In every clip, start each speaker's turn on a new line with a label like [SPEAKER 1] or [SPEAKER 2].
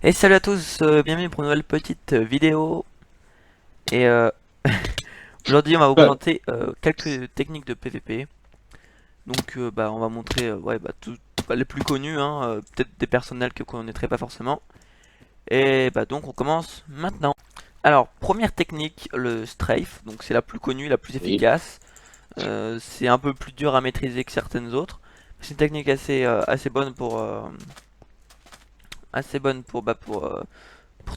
[SPEAKER 1] Et salut à tous, bienvenue pour une nouvelle petite vidéo. Et aujourd'hui, on va vous
[SPEAKER 2] Ouais.
[SPEAKER 1] présenter quelques techniques de PVP. Donc, on va montrer les plus connus, hein, peut-être des personnels que vous connaîtrez pas forcément. Et donc, on commence maintenant. Alors, première technique, le strafe. Donc, c'est la plus connue, la plus
[SPEAKER 2] Oui.
[SPEAKER 1] efficace. C'est un peu plus dur à maîtriser que certaines autres. C'est une technique assez bonne pour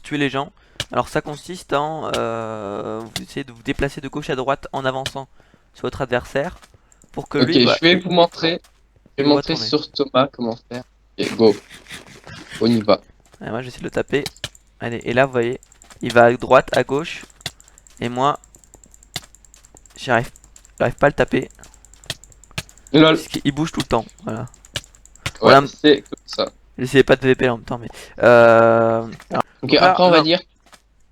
[SPEAKER 1] tuer les gens. Alors ça consiste en vous essayez de vous déplacer de gauche à droite en avançant sur votre adversaire pour que
[SPEAKER 2] Ok,
[SPEAKER 1] lui
[SPEAKER 2] je vais vous montrer, je
[SPEAKER 1] il
[SPEAKER 2] vais
[SPEAKER 1] vous voit
[SPEAKER 2] montrer
[SPEAKER 1] tourner.
[SPEAKER 2] sur Thomas comment faire. Ok, go, on y va.
[SPEAKER 1] Et moi j'essaie de le taper. Allez, et là vous voyez, il va à droite, à gauche, et moi j'arrive j'arrive pas à le taper
[SPEAKER 2] Lol.
[SPEAKER 1] puisqu'il bouge tout le temps. Voilà.
[SPEAKER 2] Ouais,
[SPEAKER 1] Voilà,
[SPEAKER 2] c'est comme ça.
[SPEAKER 1] j'essayais pas de PVP en même temps mais
[SPEAKER 2] Ok,
[SPEAKER 1] donc là,
[SPEAKER 2] après on va dire.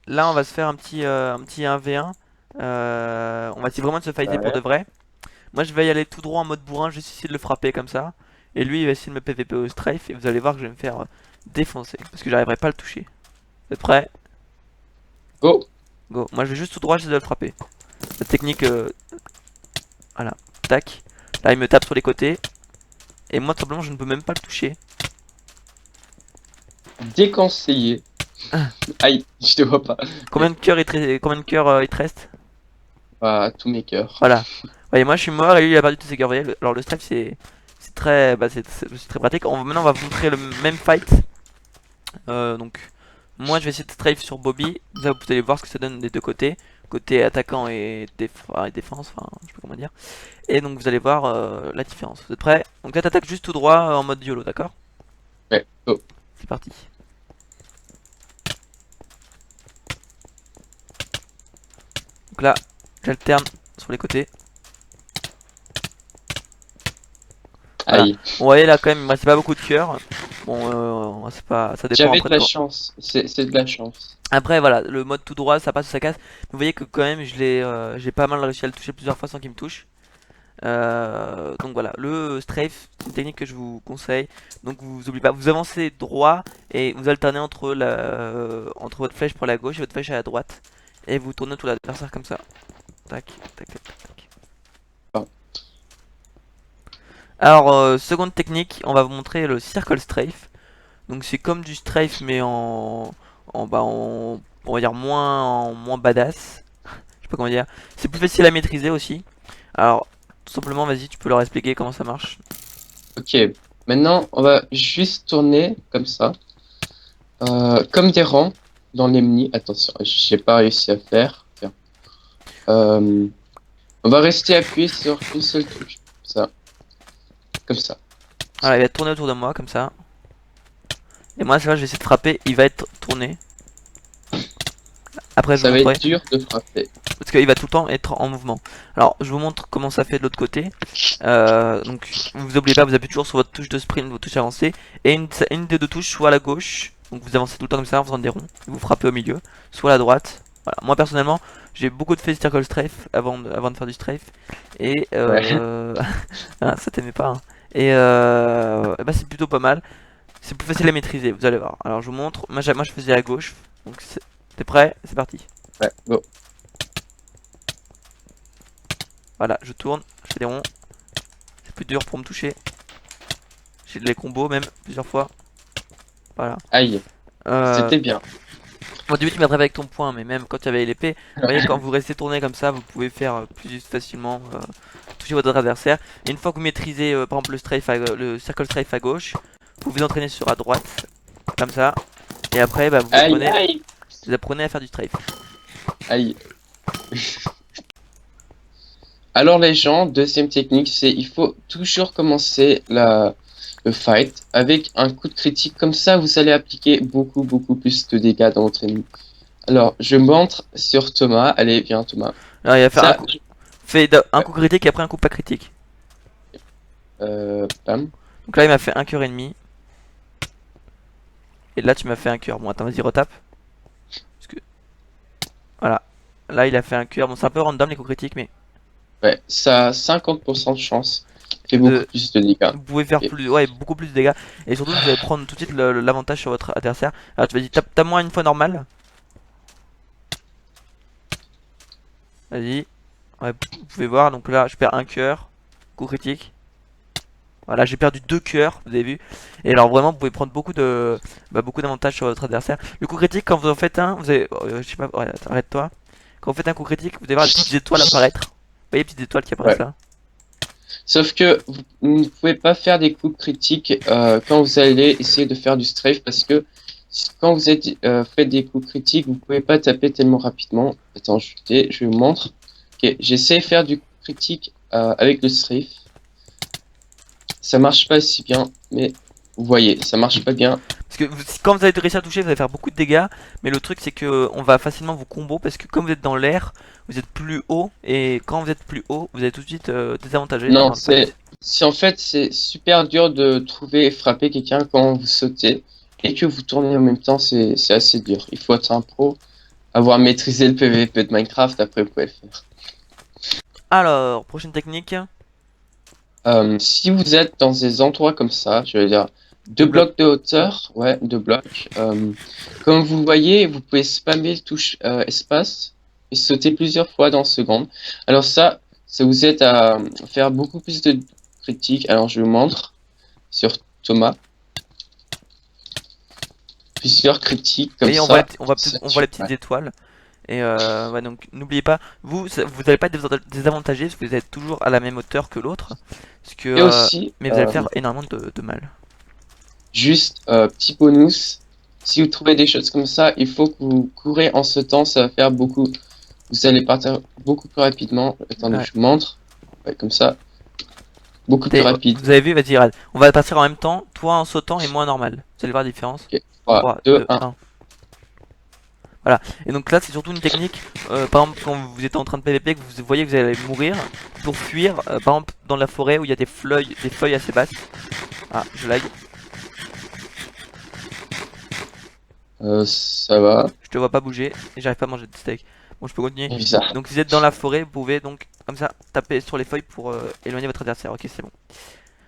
[SPEAKER 1] là on va se faire un petit 1v1. On va essayer vraiment de se fighter pour de
[SPEAKER 2] Ouais.
[SPEAKER 1] vrai. Moi je vais y aller tout droit en mode bourrin, juste essayer de le frapper comme ça. Et lui il va essayer de me PVP au strafe et vous allez voir que je vais me faire défoncer. Parce que j'arriverai pas à le toucher. Vous êtes prêts?
[SPEAKER 2] Go.
[SPEAKER 1] Go. Moi je vais juste tout droit, j'essaie de le frapper. La technique, voilà. Tac. Là il me tape sur les côtés. Et moi tout simplement je ne peux même pas le toucher.
[SPEAKER 2] Déconseillé. Aïe, je te vois pas.
[SPEAKER 1] Combien de cœurs combien de cœurs il te reste?
[SPEAKER 2] Pas tous mes cœurs.
[SPEAKER 1] Voilà. Voyez moi je suis mort et lui il a perdu tous ses cœurs. Vous voyez, alors le strafe c'est très, c'est très pratique. Maintenant on va vous montrer le même fight. Donc moi je vais essayer de strafe sur Bobby. Là, vous allez voir ce que ça donne des deux côtés. Côté attaquant et, et défense, enfin je sais pas comment dire. Et donc vous allez voir la différence. Vous êtes prêts? Donc là t'attaques juste tout droit en mode YOLO, d'accord?
[SPEAKER 2] Ouais, go.
[SPEAKER 1] C'est parti. Donc là j'alterne sur les côtés. Voilà.
[SPEAKER 2] Aïe.
[SPEAKER 1] Bon, vous voyez là quand même il me reste pas beaucoup de cœurs. Bon c'est pas, ça dépend
[SPEAKER 2] J'avais
[SPEAKER 1] après
[SPEAKER 2] de
[SPEAKER 1] de
[SPEAKER 2] la
[SPEAKER 1] quand.
[SPEAKER 2] chance. C'est de la chance.
[SPEAKER 1] Après voilà, le mode tout droit ça passe ou ça casse. Vous voyez que quand même j'ai pas mal réussi à le toucher plusieurs fois sans qu'il me touche. Donc voilà, le strafe, c'est une technique que je vous conseille. Donc vous oubliez pas, vous avancez droit et vous alternez entre votre flèche pour la gauche et votre flèche à la droite. Et vous tournez tout l'adversaire comme ça. Tac, tac, tac, tac, tac.
[SPEAKER 2] Ah.
[SPEAKER 1] Alors, seconde technique, on va vous montrer le circle strafe. Donc c'est comme du strafe mais on va dire moins badass. Je sais pas comment dire. C'est plus facile à maîtriser aussi. Alors, tout simplement, vas-y, tu peux leur expliquer comment ça marche.
[SPEAKER 2] Ok. Maintenant, on va juste tourner comme ça. Comme des rangs dans l'ennemi. Attention, j'ai pas réussi à faire. Tiens. Euh, on va rester appuyé sur une seule touche. Ça, comme ça.
[SPEAKER 1] Voilà, il va tourner autour de moi comme ça. Et moi, c'est là, je vais essayer de frapper. Il va être tourné. Après, je vous
[SPEAKER 2] Ça va être
[SPEAKER 1] montrerai.
[SPEAKER 2] dur de frapper.
[SPEAKER 1] Parce qu'il va tout le temps être en mouvement. Alors, je vous montre comment ça fait de l'autre côté. Donc, vous oubliez pas, vous appuyez toujours sur votre touche de sprint, votre touche avancée. Et une des deux touches, soit à la gauche. Donc, vous avancez tout le temps comme ça en faisant des ronds. Et vous frappez au milieu. Soit à la droite. Voilà. Moi, personnellement, j'ai beaucoup de fait circle strafe avant de faire du strafe. Et
[SPEAKER 2] Ouais.
[SPEAKER 1] ah, ça t'aimait pas, hein. Et bah, c'est plutôt pas mal. C'est plus facile à maîtriser, vous allez voir. Alors je vous montre. Moi je faisais à gauche. Donc t'es prêt? C'est parti.
[SPEAKER 2] Ouais, go.
[SPEAKER 1] Voilà, je tourne, je fais des ronds. C'est plus dur pour me toucher. J'ai les combos même plusieurs fois. Voilà.
[SPEAKER 2] Aïe.
[SPEAKER 1] Euh,
[SPEAKER 2] C'était bien.
[SPEAKER 1] Au début tu m'attrapais avec ton poing, mais même quand tu avais l'épée, vous voyez quand vous restez tourné comme ça, vous pouvez faire plus facilement toucher votre adversaire. Et une fois que vous maîtrisez par exemple le circle strafe à gauche, vous vous entraînez sur à droite, comme ça. Et après bah,
[SPEAKER 2] Aïe, aïe,
[SPEAKER 1] vous apprenez à faire du strafe.
[SPEAKER 2] aïe. Alors les gens, deuxième technique, c'est il faut toujours commencer le fight avec un coup de critique. Comme ça, vous allez appliquer beaucoup plus de dégâts dans votre ennemi. Alors, je montre sur Thomas. Allez, viens Thomas.
[SPEAKER 1] Alors il va faire un
[SPEAKER 2] Ça,
[SPEAKER 1] coup. Un coup critique et après un coup pas critique.
[SPEAKER 2] bam.
[SPEAKER 1] Donc là il m'a fait un cœur et demi. Et là tu m'as fait un cœur. Bon attends vas-y retape. Parce que voilà. Là il a fait un cœur. Bon c'est un peu random les coups critiques mais.
[SPEAKER 2] Ouais, ça a 50% de chance. fait beaucoup
[SPEAKER 1] de,
[SPEAKER 2] plus de dégâts.
[SPEAKER 1] vous pouvez faire
[SPEAKER 2] Ok.
[SPEAKER 1] plus, ouais, beaucoup plus de dégâts. Et surtout, vous allez prendre tout de suite l'avantage sur votre adversaire. Alors, tu vas dire, tape-moi une fois normal. Vas-y. Ouais, vous pouvez voir, donc là, je perds un cœur. Coup critique. Voilà, j'ai perdu 2 cœurs, vous avez vu. Et alors, vraiment, vous pouvez prendre beaucoup d'avantages sur votre adversaire. Le coup critique, quand vous en faites un, vous avez. Je sais pas, ouais, arrête-toi. Quand vous faites un coup critique, vous allez voir les petites étoiles apparaître. Vous voyez les petites étoiles qui apparaissent
[SPEAKER 2] Ouais.
[SPEAKER 1] là?
[SPEAKER 2] Sauf que vous ne pouvez pas faire des coups critiques quand vous allez essayer de faire du strafe parce que quand vous êtes, faites des coups critiques, vous pouvez pas taper tellement rapidement. Attends, je vous montre. Ok, j'essaie de faire du coup critique avec le strafe. Ça marche pas si bien, mais vous voyez, ça marche pas bien.
[SPEAKER 1] Parce que quand vous allez réussir à toucher, vous allez faire beaucoup de dégâts. Mais le truc, c'est que on va facilement vous combo. Parce que comme vous êtes dans l'air, vous êtes plus haut. Et quand vous êtes plus haut, vous êtes tout de suite désavantagé
[SPEAKER 2] Non,
[SPEAKER 1] dans le fight.
[SPEAKER 2] c'est en fait, c'est super dur de trouver et frapper quelqu'un quand vous sautez et que vous tournez en même temps, c'est assez dur. Il faut être un pro, avoir maîtrisé le PVP de Minecraft, après vous pouvez le faire.
[SPEAKER 1] Alors, prochaine technique.
[SPEAKER 2] Si vous êtes dans des endroits comme ça, je veux dire
[SPEAKER 1] De
[SPEAKER 2] deux
[SPEAKER 1] bloc.
[SPEAKER 2] blocs de hauteur, ouais, deux blocs. Comme vous voyez, vous pouvez spammer touche espace et sauter plusieurs fois dans seconde. Alors ça vous aide à faire beaucoup plus de critiques. Alors je vous montre sur Thomas plusieurs critiques
[SPEAKER 1] Vous
[SPEAKER 2] comme
[SPEAKER 1] voyez, on voit
[SPEAKER 2] ça.
[SPEAKER 1] on voit les petites étoiles. Et ouais, donc n'oubliez pas, vous n'allez pas être désavantagé parce que vous êtes toujours à la même hauteur que l'autre. Parce que,
[SPEAKER 2] Et aussi,
[SPEAKER 1] mais vous allez faire énormément de mal.
[SPEAKER 2] juste petit bonus, si vous trouvez des choses comme ça, il faut que vous courez en sautant, ça va faire beaucoup. Vous allez partir beaucoup plus rapidement. Attendez,
[SPEAKER 1] Ouais.
[SPEAKER 2] je vous montre. Ouais, comme ça. Beaucoup plus rapide.
[SPEAKER 1] Vous avez vu, vas-y, regarde. On va partir en même temps, toi en sautant et moi en normal. Vous allez voir la différence.
[SPEAKER 2] Ok. 3,
[SPEAKER 1] 3,
[SPEAKER 2] 2,
[SPEAKER 1] 2,
[SPEAKER 2] 1.
[SPEAKER 1] 1. Voilà. Et donc là, c'est surtout une technique. Par exemple, quand vous êtes en train de PVP, que vous voyez que vous allez mourir, pour fuir, par exemple, dans la forêt où il y a des feuilles assez basses. Ah, je lag.
[SPEAKER 2] Ça va.
[SPEAKER 1] Je te vois pas bouger et j'arrive pas à manger de steak. Bon, je peux continuer.
[SPEAKER 2] C'est bizarre.
[SPEAKER 1] Donc, si vous êtes dans la forêt, vous pouvez donc, comme ça, taper sur les feuilles pour éloigner votre adversaire. Ok, c'est bon.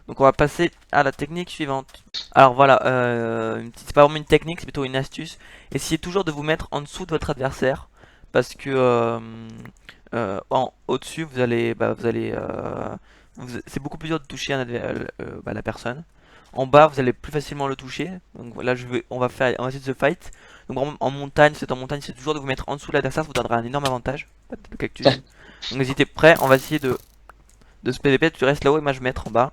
[SPEAKER 1] Donc, on va passer à la technique suivante. Alors, voilà, c'est pas vraiment une technique, c'est plutôt une astuce. Essayez toujours de vous mettre en dessous de votre adversaire parce que au-dessus, c'est beaucoup plus dur de toucher la personne. En bas, vous allez plus facilement le toucher. Donc là, on va essayer de se fight. Donc en montagne, c'est en montagne, c'est toujours de vous mettre en dessous de l'adversaire, ça vous donnera un énorme avantage. Le cactus. Donc n'hésitez prêt, on va essayer de se PVP. Tu restes là-haut et moi je vais mettre en bas.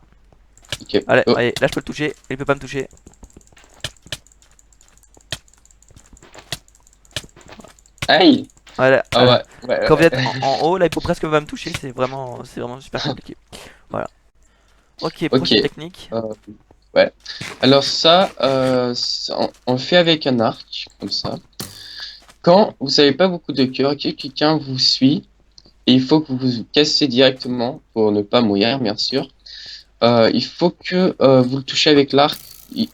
[SPEAKER 2] Ok.
[SPEAKER 1] Allez,
[SPEAKER 2] Oh.
[SPEAKER 1] allez, là je peux le toucher, il peut pas me toucher.
[SPEAKER 2] Aïe.
[SPEAKER 1] Voilà,
[SPEAKER 2] Ah ouais. Ouais,
[SPEAKER 1] quand vous
[SPEAKER 2] ouais,
[SPEAKER 1] êtes en haut, là il faut presque pas me toucher, c'est vraiment super compliqué. Voilà. Ok,
[SPEAKER 2] Ok.
[SPEAKER 1] prochaine technique.
[SPEAKER 2] Ouais. Alors ça, on le fait avec un arc, comme ça. Quand vous n'avez pas beaucoup de cœur, que quelqu'un vous suit, et il faut que vous vous cassez directement pour ne pas mourir, bien sûr. Il faut que vous le touchez avec l'arc. Il,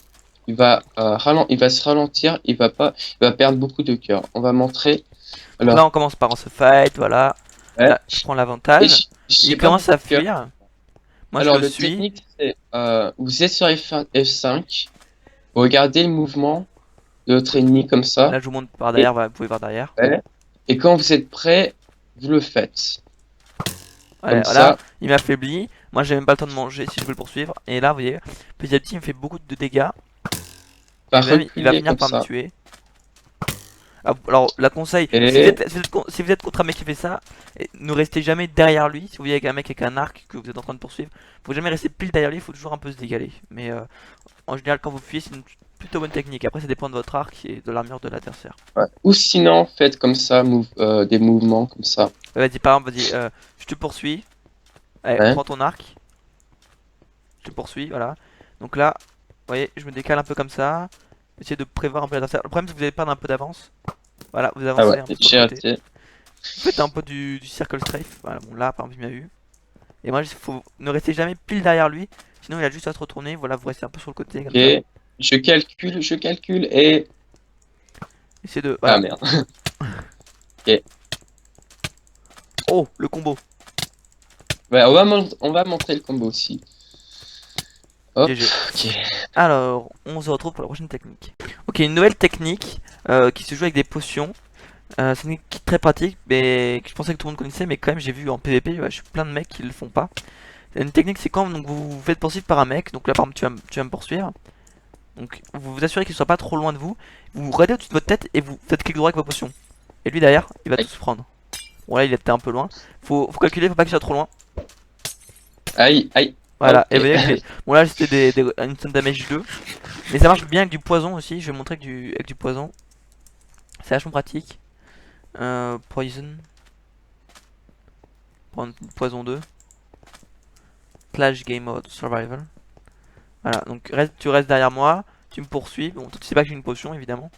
[SPEAKER 2] il va se ralentir. Il va perdre beaucoup de cœur. On va montrer.
[SPEAKER 1] Donc là
[SPEAKER 2] Alors,
[SPEAKER 1] on commence par se fight, voilà.
[SPEAKER 2] ouais.
[SPEAKER 1] Là je prends
[SPEAKER 2] Et
[SPEAKER 1] l'avantage.
[SPEAKER 2] j'ai
[SPEAKER 1] Il
[SPEAKER 2] pas
[SPEAKER 1] commence
[SPEAKER 2] beaucoup
[SPEAKER 1] à
[SPEAKER 2] de cœur.
[SPEAKER 1] fuir. Moi je
[SPEAKER 2] Alors,
[SPEAKER 1] le
[SPEAKER 2] le
[SPEAKER 1] suis.
[SPEAKER 2] technique, c'est vous êtes sur F5, vous regardez le mouvement de votre ennemi comme ça.
[SPEAKER 1] Là je vous montre par
[SPEAKER 2] Et,
[SPEAKER 1] derrière, voilà, vous pouvez voir derrière.
[SPEAKER 2] ouais. Et quand vous êtes prêt, vous le faites.
[SPEAKER 1] Ouais,
[SPEAKER 2] Comme
[SPEAKER 1] voilà,
[SPEAKER 2] ça.
[SPEAKER 1] il m'affaiblit. Moi j'ai même pas le temps de manger si je veux le poursuivre. Et là vous voyez, petit à petit il me fait beaucoup de dégâts.
[SPEAKER 2] Va
[SPEAKER 1] Et même il va
[SPEAKER 2] reculer
[SPEAKER 1] finir
[SPEAKER 2] comme
[SPEAKER 1] par me
[SPEAKER 2] ça.
[SPEAKER 1] tuer. Ah, alors la conseil,
[SPEAKER 2] Et
[SPEAKER 1] si vous êtes contre un mec qui fait ça, ne restez jamais derrière lui. Si vous voyez avec un mec avec un arc que vous êtes en train de poursuivre, faut jamais rester pile derrière lui, il faut toujours un peu se dégaler. Mais en général quand vous fuyez c'est une plutôt bonne technique. Après ça dépend de votre arc et de l'armure de l'adversaire.
[SPEAKER 2] ouais. Ou sinon, faites comme ça, des mouvements comme ça.
[SPEAKER 1] Vas-y par exemple, vas-y, je te poursuis. Allez,
[SPEAKER 2] Ouais.
[SPEAKER 1] prends ton arc. Je te poursuis, voilà. Donc là, vous voyez, je me décale un peu comme ça. Essayez de prévoir un peu l'adversaire. Le problème c'est que vous allez perdre un peu d'avance. Voilà, vous
[SPEAKER 2] Ah ouais,
[SPEAKER 1] avancez un peu sur
[SPEAKER 2] j'ai
[SPEAKER 1] le côté.
[SPEAKER 2] raté.
[SPEAKER 1] Vous faites un peu du circle strafe. Voilà, bon là par exemple il m'a vu. Et moi, il faut ne rester jamais pile derrière lui. Sinon, il a juste à se retourner. Voilà, vous restez un peu sur le côté comme ça.
[SPEAKER 2] Ok. Je calcule et...
[SPEAKER 1] Essayez de.
[SPEAKER 2] Ah
[SPEAKER 1] Voilà.
[SPEAKER 2] merde. Ok.
[SPEAKER 1] Oh, le combo.
[SPEAKER 2] Ouais, on va montrer le combo aussi. Hop,
[SPEAKER 1] GG.
[SPEAKER 2] ok.
[SPEAKER 1] Alors, on se retrouve pour la prochaine technique. Ok, une nouvelle technique qui se joue avec des potions. C'est une technique très pratique, mais que je pensais que tout le monde connaissait, mais quand même j'ai vu en PvP, ouais, je suis plein de mecs qui le font pas. Une technique, c'est quand donc, vous vous faites poursuivre par un mec, donc là par exemple tu vas me poursuivre. Donc vous vous assurez qu'il soit pas trop loin de vous, vous regardez au-dessus de votre tête et vous faites clic droit avec vos potions. Et lui derrière, il va
[SPEAKER 2] Aïe,
[SPEAKER 1] tous prendre. Bon là il était un peu loin, faut calculer, faut pas qu'il soit trop loin.
[SPEAKER 2] aïe, aïe.
[SPEAKER 1] Voilà,
[SPEAKER 2] Ok.
[SPEAKER 1] et vous voyez que j'ai... Bon là c'était des instant damage 2, mais ça marche bien avec du poison aussi, je vais montrer avec du poison. C'est vachement pratique. Poison, prendre poison 2. Clash Game Mode Survival. Voilà, donc tu restes derrière moi, tu me poursuis. Bon, toi tu sais pas que j'ai une potion évidemment.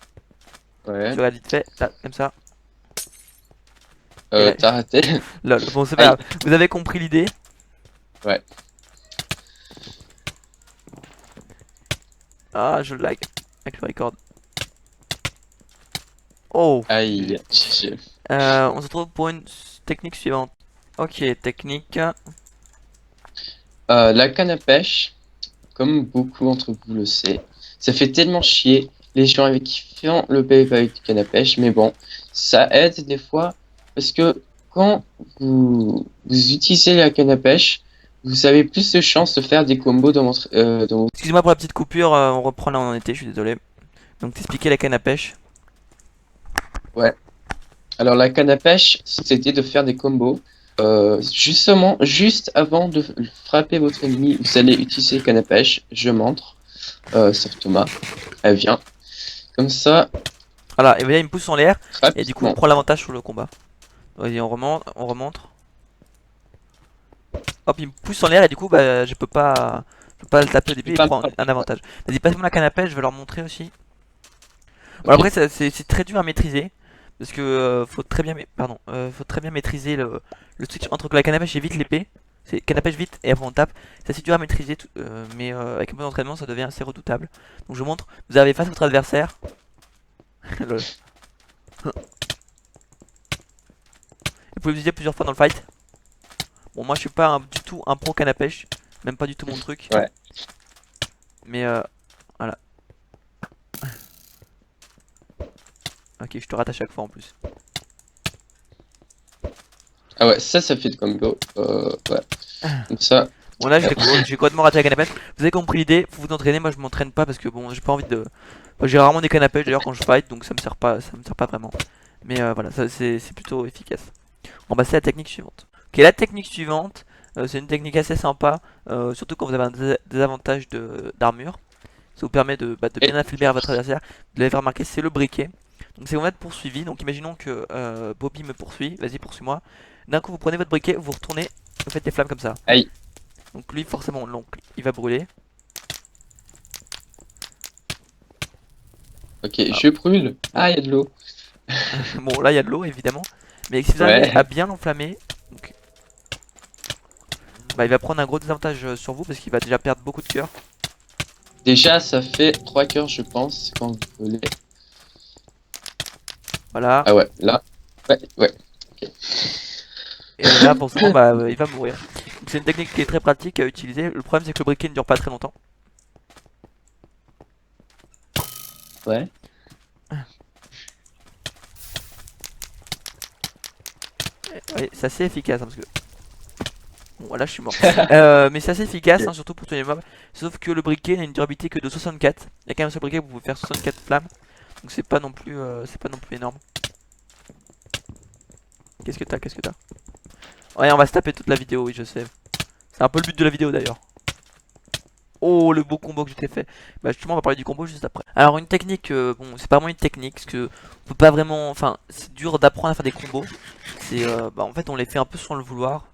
[SPEAKER 1] Tu
[SPEAKER 2] Ouais.
[SPEAKER 1] regardes vite fait, là, comme ça. Et là,
[SPEAKER 2] T'as raté.
[SPEAKER 1] lol. Bon, c'est pas
[SPEAKER 2] Aïe.
[SPEAKER 1] grave. Vous avez compris l'idée.
[SPEAKER 2] Ouais.
[SPEAKER 1] Ah, je lag avec le record. Oh, GG.
[SPEAKER 2] Aïe. GG.
[SPEAKER 1] On se retrouve pour une technique suivante. Ok, technique.
[SPEAKER 2] La canne à pêche, comme beaucoup d'entre vous le savent, ça fait tellement chier les gens avec qui font le PvP avec du canne à pêche, mais bon, ça aide des fois parce que quand vous utilisez la canne à pêche, vous avez plus de chances de faire des combos dans votre...
[SPEAKER 1] Excuse-moi pour la petite coupure, on reprend là où on en était, je suis désolé. Donc t'expliquais la canne à pêche.
[SPEAKER 2] Ouais. Alors la canne à pêche, c'était de faire des combos. Justement, juste avant de frapper votre ennemi, vous allez utiliser canne à pêche. Je montre. Sauf Thomas. Elle vient. Comme ça,
[SPEAKER 1] Voilà, et là il me pousse en l'air, et du coup on
[SPEAKER 2] rapidement.
[SPEAKER 1] prend l'avantage sur le combat. Vas-y, on remonte. Hop, il me pousse en l'air et du coup, bah, je peux pas le taper au
[SPEAKER 2] Je
[SPEAKER 1] début
[SPEAKER 2] peux
[SPEAKER 1] et il
[SPEAKER 2] pas me
[SPEAKER 1] prend
[SPEAKER 2] frapper.
[SPEAKER 1] un avantage. Vas-y, passe-moi la canne à pêche, je vais leur montrer aussi. Bon,
[SPEAKER 2] Ok.
[SPEAKER 1] après, c'est très dur à maîtriser parce que faut très bien, pardon, faut très bien maîtriser le switch entre la canne à pêche et vite l'épée. C'est canne à pêche vite et après on tape. C'est assez dur à maîtriser, mais avec un peu d'entraînement, ça devient assez redoutable. Donc je vous montre. Vous arrivez face à votre adversaire. Lol. Vous pouvez l'utiliser plusieurs fois dans le fight. Bon, moi, je suis pas du tout un pro canne à pêche, même pas du tout mon truc.
[SPEAKER 2] Ouais.
[SPEAKER 1] Mais voilà. Ok, je te rate à chaque fois en plus.
[SPEAKER 2] Ah ouais, ça fait de combo. Ouais. Comme ça.
[SPEAKER 1] Bon là j'ai complètement raté la canne à pêche. Vous avez compris l'idée, faut vous entraîner, moi je m'entraîne pas parce que bon j'ai pas envie de. Moi, j'ai rarement des cannes à pêche d'ailleurs quand je fight donc ça me sert pas vraiment. Mais voilà, ça c'est plutôt efficace. On va passer à la technique suivante. Ok, la technique suivante, c'est une technique assez sympa, surtout quand vous avez un désavantage d'armure. Ça vous permet de
[SPEAKER 2] Et
[SPEAKER 1] bien affaiblir votre adversaire, de les faire remarquer, c'est le briquet. Donc c'est vous être poursuivi, donc imaginons que Bobby me poursuit, vas-y poursuis-moi. D'un coup vous prenez votre briquet, vous retournez, vous faites des flammes comme ça.
[SPEAKER 2] aïe.
[SPEAKER 1] Donc lui forcément l'oncle il va brûler.
[SPEAKER 2] Ok,
[SPEAKER 1] Voilà.
[SPEAKER 2] je brûle. Ah, il y a de l'eau.
[SPEAKER 1] Bon là il y a de l'eau évidemment. Mais si vous arrivez à
[SPEAKER 2] Ouais.
[SPEAKER 1] bien l'enflammer, donc, bah, il va prendre un gros désavantage sur vous parce qu'il va déjà perdre beaucoup de cœur.
[SPEAKER 2] Déjà, ça fait 3 cœurs, je pense, quand vous voulez.
[SPEAKER 1] Voilà.
[SPEAKER 2] Ah ouais, là. Ouais, ouais. Ok.
[SPEAKER 1] Et là forcément bah, il va mourir. Donc c'est une technique qui est très pratique à utiliser. Le problème c'est que le briquet ne dure pas très longtemps.
[SPEAKER 2] Ouais.
[SPEAKER 1] Ouais, c'est assez efficace hein, parce que bon, voilà, je suis mort. Mais c'est assez efficace,
[SPEAKER 2] Ok.
[SPEAKER 1] hein, surtout pour tuer les mobs. Sauf que le briquet n'a une durabilité que de 64. Il y a quand même un seul briquet, vous pouvez faire 64 flammes. Donc c'est pas non plus énorme. Qu'est-ce que t'as? Qu'est-ce que t'as? Ouais, on va se taper toute la vidéo, oui, je sais. C'est un peu le but de la vidéo d'ailleurs. Oh, le beau combo que je t'ai fait. Bah justement, on va parler du combo juste après. Alors une technique, bon, c'est pas vraiment une technique, parce que on peut pas vraiment, enfin, c'est dur d'apprendre à faire des combos. C'est, bah en fait, on les fait un peu sans le vouloir,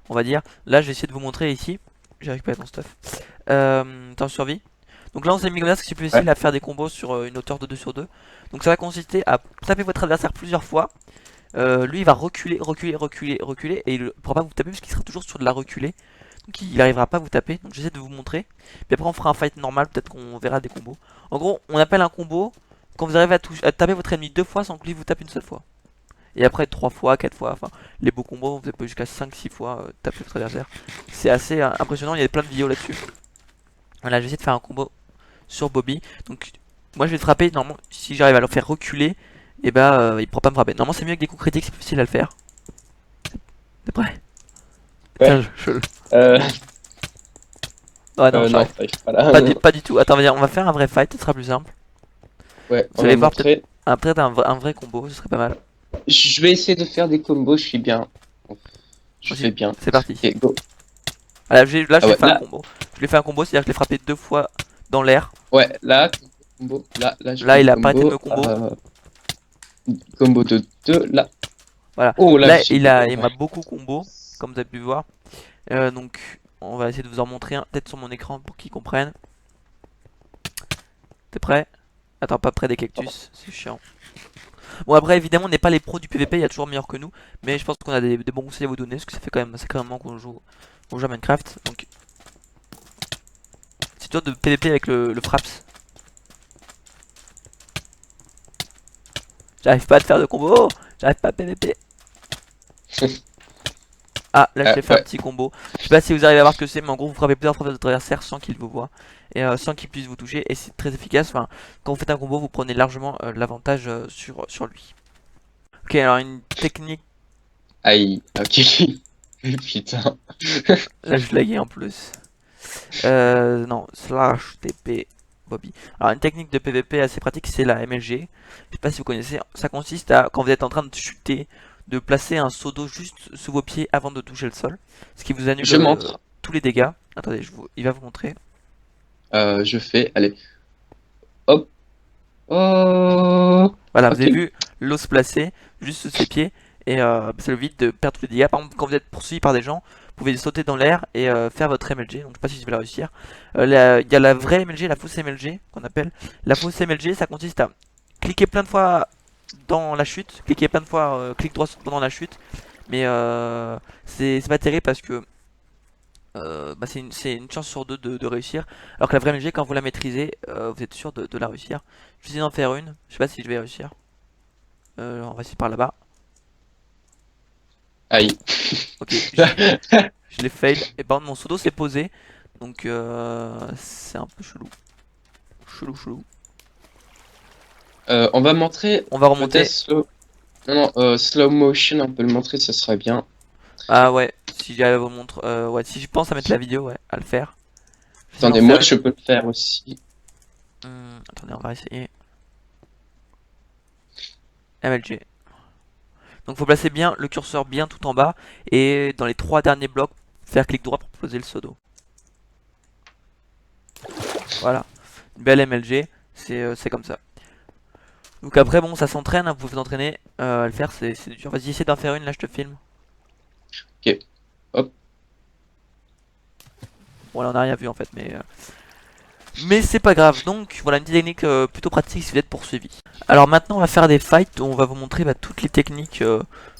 [SPEAKER 1] on va dire. Là, je vais essayer de vous montrer ici. J'ai récupéré ton stuff. T'es en survie. Donc là, on s'est mis comme ça, c'est plus
[SPEAKER 2] Ouais.
[SPEAKER 1] facile à faire des combos sur une hauteur de 2 sur 2. Donc ça va consister à taper votre adversaire plusieurs fois. Lui, il va reculer, reculer, reculer, reculer, et il ne pourra pas vous taper parce qu'il sera toujours sur de la reculée. Donc il arrivera pas à vous taper. Donc j'essaie de vous montrer. Puis après, on fera un fight normal, peut-être qu'on verra des combos. En gros, on appelle un combo quand vous arrivez à taper votre ennemi deux fois sans que lui vous tape une seule fois. Et après 3 fois, 4 fois, enfin les beaux combos, vous pouvez jusqu'à 5-6 fois taper votre adversaire. C'est assez impressionnant, il y a plein de vidéos là-dessus. Voilà, je vais essayer de faire un combo sur Bobby. Donc moi je vais te frapper, normalement si j'arrive à le faire reculer, et bah il pourra pas me frapper. Normalement c'est mieux avec des coups critiques, c'est plus facile à le faire. T'es prêt?
[SPEAKER 2] Ouais.
[SPEAKER 1] Tiens, je...
[SPEAKER 2] Euh,
[SPEAKER 1] Ouais non,
[SPEAKER 2] non,
[SPEAKER 1] j'arrive.
[SPEAKER 2] j'arrive pas là.
[SPEAKER 1] Pas du tout. Attends, on va faire un vrai fight, ce sera plus simple.
[SPEAKER 2] Ouais,
[SPEAKER 1] Vous
[SPEAKER 2] on va
[SPEAKER 1] allez voir peut-être
[SPEAKER 2] montrer.
[SPEAKER 1] un vrai combo, ce serait pas mal.
[SPEAKER 2] Je vais essayer de faire des combos, je suis bien. Je
[SPEAKER 1] Vas-y,
[SPEAKER 2] fais bien.
[SPEAKER 1] c'est parti.
[SPEAKER 2] Ok, go.
[SPEAKER 1] Là, là je
[SPEAKER 2] Ah
[SPEAKER 1] l'ai
[SPEAKER 2] ouais,
[SPEAKER 1] fait un
[SPEAKER 2] là,
[SPEAKER 1] combo. Je lui ai fait un combo, c'est-à-dire que je l'ai frappé 2 fois dans l'air.
[SPEAKER 2] ouais, là, combo. Là, je
[SPEAKER 1] Là,
[SPEAKER 2] fais
[SPEAKER 1] il
[SPEAKER 2] le
[SPEAKER 1] a pas arrêté de
[SPEAKER 2] combo.
[SPEAKER 1] me combo.
[SPEAKER 2] Combo de 2, là.
[SPEAKER 1] Voilà.
[SPEAKER 2] Oh, là,
[SPEAKER 1] Là,
[SPEAKER 2] j'ai fait.
[SPEAKER 1] il m'a
[SPEAKER 2] Ouais.
[SPEAKER 1] beaucoup combo, comme vous avez pu voir. Donc, on va essayer de vous en montrer un, peut-être sur mon écran pour qu'ils comprennent. T'es prêt? Attends, pas près des cactus, c'est chiant. Bon, après, évidemment, on n'est pas les pros du PVP, il y a toujours meilleur que nous. Mais je pense qu'on a des bons conseils à vous donner, parce que ça fait quand même sacrément qu'on joue à Minecraft. Donc, c'est dur de PVP avec le Fraps. J'arrive pas à te faire de combo, j'arrive pas à PVP. Ah, là je t'ai fait un
[SPEAKER 2] Ouais.
[SPEAKER 1] petit combo. Je sais pas si vous arrivez à voir ce que c'est, mais en gros vous frappez plusieurs fois votre adversaire sans qu'il vous voit et sans qu'il puisse vous toucher. Et c'est très efficace. Enfin, quand vous faites un combo, vous prenez largement l'avantage sur lui. Ok, alors une technique.
[SPEAKER 2] Aïe, ok. Putain.
[SPEAKER 1] Là je laguais en plus. Non, slash TP Bobby. Alors une technique de PVP assez pratique, c'est la MLG. Je sais pas si vous connaissez. Ça consiste à, quand vous êtes en train de chuter, de placer un seau d'eau juste sous vos pieds avant de toucher le sol. Ce qui vous annule
[SPEAKER 2] Je montre.
[SPEAKER 1] tous les dégâts. Attendez, il va vous montrer.
[SPEAKER 2] Je fais. Allez. Hop. Oh.
[SPEAKER 1] Voilà, vous
[SPEAKER 2] Ok.
[SPEAKER 1] avez vu l'eau se placer juste sous ses pieds. Et ça évite de perdre tous les dégâts. Par exemple, quand vous êtes poursuivi par des gens, vous pouvez sauter dans l'air et faire votre MLG. Donc je sais pas si je vais la réussir. Il y a la vraie MLG, la fausse MLG qu'on appelle. La fausse MLG, ça consiste à cliquer plein de fois dans la chute, cliquer plein de fois, clic droit pendant la chute. Mais c'est pas terrible parce que bah, c'est une chance sur deux de réussir. Alors que la vraie MLG, quand vous la maîtrisez, vous êtes sûr de la réussir. Je vais essayer d'en faire une. Je sais pas si je vais réussir. On va essayer par là-bas.
[SPEAKER 2] Aïe.
[SPEAKER 1] Ok, je l'ai fail. Et par contre, mon pseudo s'est posé. Donc c'est un peu chelou. Chelou.
[SPEAKER 2] On va montrer
[SPEAKER 1] On va
[SPEAKER 2] peut-être
[SPEAKER 1] remonter.
[SPEAKER 2] slow. Non, non, slow motion, on peut le montrer, ça serait bien.
[SPEAKER 1] Ah ouais, si j'arrive à vous montrer. Ouais, si je pense à mettre la vidéo, ouais, à le faire. J'essaie d'en
[SPEAKER 2] Attendez, moi
[SPEAKER 1] faire une.
[SPEAKER 2] je peux le faire aussi.
[SPEAKER 1] Attendez, on va essayer. MLG. Donc faut placer bien le curseur bien tout en bas. Et dans les 3 derniers blocs, faire clic droit pour poser le pseudo. Voilà. Une belle MLG. C'est comme ça. Donc après, bon, ça s'entraîne, hein, vous pouvez vous entraîner à le faire, c'est dur. Vas-y, essaie d'en faire une, là je te filme.
[SPEAKER 2] Ok. Hop.
[SPEAKER 1] Bon, là on a rien vu en fait, mais c'est pas grave. Donc voilà une petite technique plutôt pratique si vous êtes poursuivi. Alors maintenant, on va faire des fights où on va vous montrer bah, toutes les techniques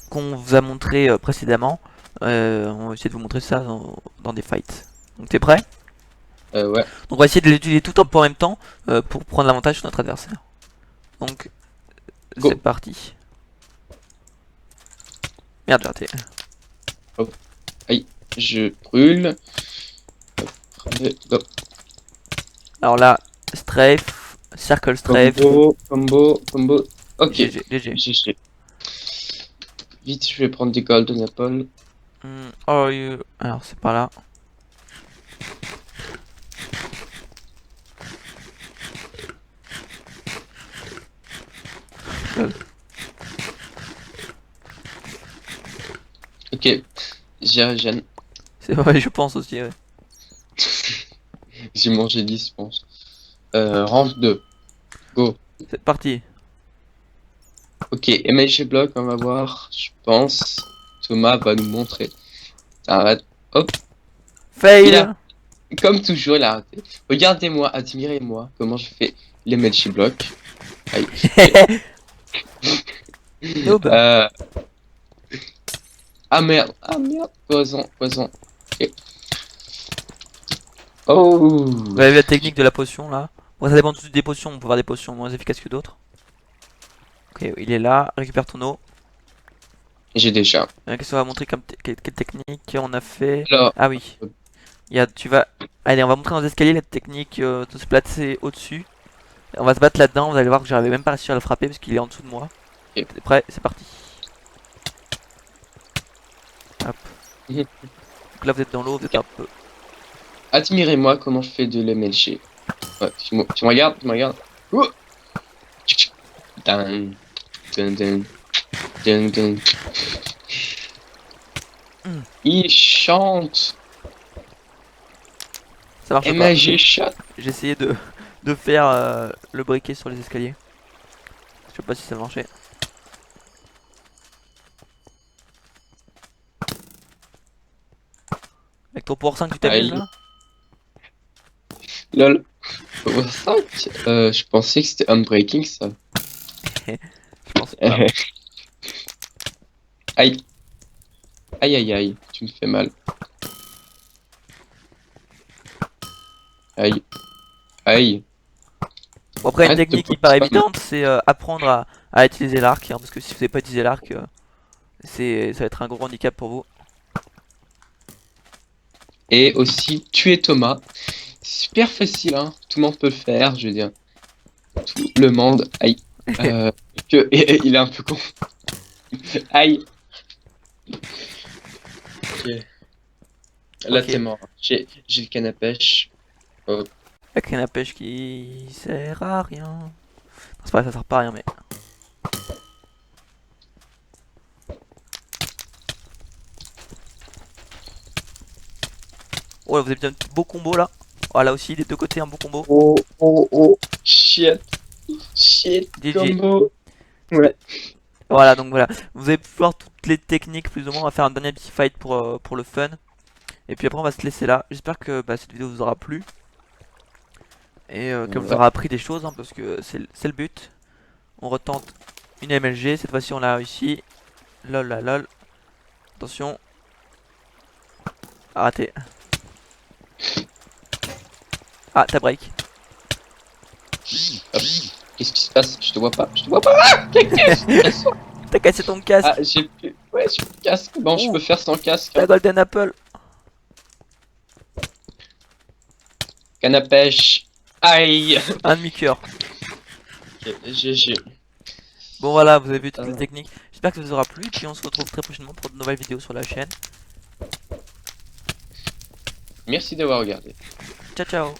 [SPEAKER 1] qu'on vous a montrées précédemment. On va essayer de vous montrer ça dans des fights. Donc t'es prêt?
[SPEAKER 2] Ouais.
[SPEAKER 1] Donc on va essayer de les utiliser tout en même temps pour prendre l'avantage sur notre adversaire. Donc c'est
[SPEAKER 2] Go.
[SPEAKER 1] parti. Merde, j'ai raté.
[SPEAKER 2] Hop. Aïe. Je brûle. Hop. Allez, go.
[SPEAKER 1] Alors là, strafe, circle strafe,
[SPEAKER 2] Combo. Ok.
[SPEAKER 1] GG.
[SPEAKER 2] GG. Vite, je vais prendre des golden apple.
[SPEAKER 1] Oh, alors c'est pas là.
[SPEAKER 2] Ok. Gène.
[SPEAKER 1] C'est vrai, je pense aussi. Ouais.
[SPEAKER 2] J'ai mangé 10, je pense. Range 2. Go.
[SPEAKER 1] C'est parti.
[SPEAKER 2] Ok, MLG block, on va voir. Je pense. Thomas va nous montrer. Arrête. Hop. Il a,
[SPEAKER 1] Fail.
[SPEAKER 2] comme toujours, il a raté. Regardez-moi, admirez-moi comment je fais les MLG block. Aïe.
[SPEAKER 1] Noob.
[SPEAKER 2] Euh, ah merde. Poison. Ok. Oh.
[SPEAKER 1] Vous avez vu la technique de la potion là. Bon, ça dépend tout des potions. On peut avoir des potions moins efficaces que d'autres. Ok, il est là. Récupère ton eau.
[SPEAKER 2] J'ai déjà.
[SPEAKER 1] Qu'est-ce qu'on va montrer comme quelle technique on a fait?
[SPEAKER 2] Alors,
[SPEAKER 1] Ah oui. Tu vas. Allez, on va montrer dans les escaliers la technique de se placer au-dessus. On va se battre là-dedans. Vous allez voir que j'arrive même pas réussi à le frapper parce qu'il est en dessous de moi.
[SPEAKER 2] ok.
[SPEAKER 1] T'es prêt? C'est parti. Hop.
[SPEAKER 2] Mhm.
[SPEAKER 1] Donc là, vous êtes dans l'eau, vous êtes un peu.
[SPEAKER 2] Admirez-moi comment je fais de l'MLG. Ouais, tu me regardes, tu me regardes. Ouh. Dun, dun, dun, dun, dun.
[SPEAKER 1] Hmm.
[SPEAKER 2] Il chante.
[SPEAKER 1] Ça marche pas.
[SPEAKER 2] MLG shot.
[SPEAKER 1] J'ai essayé de faire le briquet sur les escaliers. Je sais pas si ça marchait. Avec ton pour 5 tu t'amuses
[SPEAKER 2] Aïe.
[SPEAKER 1] là?
[SPEAKER 2] Lol. Power 5 je pensais que c'était Unbreaking ça.
[SPEAKER 1] Je pense pas.
[SPEAKER 2] Aïe. Aïe aïe aïe. Tu me fais mal. Aïe. Aïe.
[SPEAKER 1] Bon, après, une
[SPEAKER 2] Arrête de
[SPEAKER 1] technique
[SPEAKER 2] poser
[SPEAKER 1] hyper
[SPEAKER 2] spam.
[SPEAKER 1] évidente, c'est apprendre à utiliser l'arc. Hein, parce que si vous n'avez pas utilisé l'arc, ça va être un gros handicap pour vous.
[SPEAKER 2] Et aussi tuer Thomas. Super facile, hein. Tout le monde peut le faire, je veux dire. Tout le monde. Aïe. Euh, il est un peu con. Aïe. Ok. Là,
[SPEAKER 1] Ok.
[SPEAKER 2] t'es mort. J'ai le canne à pêche. Oh.
[SPEAKER 1] La canne à pêche qui sert à rien. Non, c'est pas, ça sert pas à rien, mais. Oh, là, vous avez bien un beau combo là. Oh, là aussi, des deux côtés, un beau combo.
[SPEAKER 2] Oh, oh, oh. Shit. Shit.
[SPEAKER 1] GG.
[SPEAKER 2] Combo. Ouais.
[SPEAKER 1] Voilà, donc voilà. Vous avez pu voir toutes les techniques, plus ou moins. On va faire un dernier petit fight pour le fun. Et puis après, on va se laisser là. J'espère que cette vidéo vous aura plu. Et qu'elle vous
[SPEAKER 2] Ouais.
[SPEAKER 1] aura appris des choses, hein, parce que c'est le but. On retente une MLG. Cette fois-ci, on l'a réussi. Lol, lol, lol. Attention. Ah, raté. Ah, t'as break.
[SPEAKER 2] Hop. Qu'est-ce qui se passe? Je te vois pas. Je te vois pas. Ah, cactus.
[SPEAKER 1] T'as cassé ton casque.
[SPEAKER 2] Ah, j'ai plus. Ouais, j'ai plus de casque. Bon, je
[SPEAKER 1] Ouh,
[SPEAKER 2] peux faire sans casque.
[SPEAKER 1] la
[SPEAKER 2] Hein.
[SPEAKER 1] Golden Apple.
[SPEAKER 2] Canne à pêche. Aïe.
[SPEAKER 1] Un demi-cœur.
[SPEAKER 2] Ok, GG.
[SPEAKER 1] Bon, voilà, vous avez vu toutes les
[SPEAKER 2] Euh,
[SPEAKER 1] techniques. J'espère que ça vous aura plu. Et puis, on se retrouve très prochainement pour de nouvelles vidéos sur la chaîne.
[SPEAKER 2] Merci d'avoir regardé.
[SPEAKER 1] Ciao, ciao.